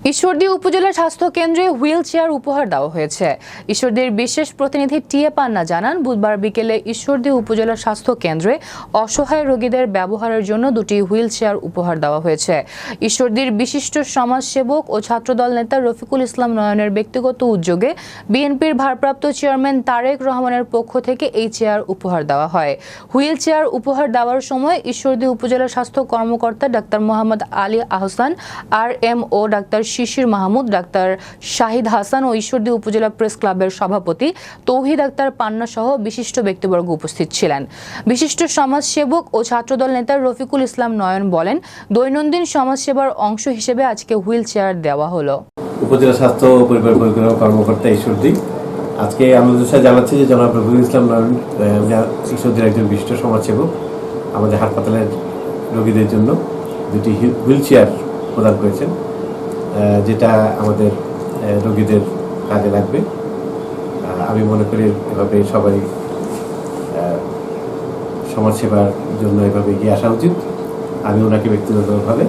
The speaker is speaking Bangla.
ঈশ্বরদী উপজেলা স্বাস্থ্য কেন্দ্রে হুইল চেয়ার উপহার দেওয়া হয়েছে। ঈশ্বরদীর বিশেষ প্রতিনিধি টিএ পান্না জানান, বুধবার বিকেলে ঈশ্বরদী উপজেলা স্বাস্থ্য কেন্দ্রে অসহায় রোগীদের ব্যবহারের জন্য দুটি হুইল চেয়ার উপহার দেওয়া হয়েছে। ঈশ্বরদীর বিশিষ্ট সমাজসেবক ও ছাত্রদল নেতা রফিকুল ইসলাম নয়নের ব্যক্তিগত উদ্যোগে বিএনপির ভারপ্রাপ্ত চেয়ারম্যান তারেক রহমানের পক্ষ থেকে এই চেয়ার উপহার দেওয়া হয়। হুইল চেয়ার উপহার দেওয়ার সময় ঈশ্বরদী উপজেলা স্বাস্থ্য কর্মকর্তা ডাক্তার মোহাম্মদ আলী আহসান, RMO ডাক্তার শিশির মাহমুদ, ডাক্তার শাহিদ হাসান ও ঈশ্বরদী উপজেলা প্রেস ক্লাবের সভাপতি তৌহিদ আক্তার পান্না সহ বিশিষ্ট ব্যক্তিবর্গ উপস্থিত ছিলেন। বিশিষ্ট সমাজসেবক ও ছাত্রদল নেতা রফিকুল ইসলাম নয়ন বলেন, দৈনন্দিন সমাজসেবার অংশ হিসেবে আজকে হুইল চেয়ার দেওয়া হলো। উপজেলা স্বাস্থ্য ও পরিবার পরিকল্পনা কর্মকর্তা ঈশ্বরদী আজকে আমাদের সাথে জানাচ্ছি যে জনাব রফিকুল ইসলাম নয়ন ঈশ্বরদীর একজন বিশিষ্ট সমাজসেবক আমাদের হাসপাতালের রোগীদের জন্য দুটি হুইল চেয়ার প্রদান করেছেন, যেটা আমাদের রোগীদের কাজে লাগবে। আমি মনে করি এভাবে সবাই সমাজসেবার জন্য এভাবে এগিয়ে আসা উচিত। আমি ওনাকে ব্যক্তিগতভাবে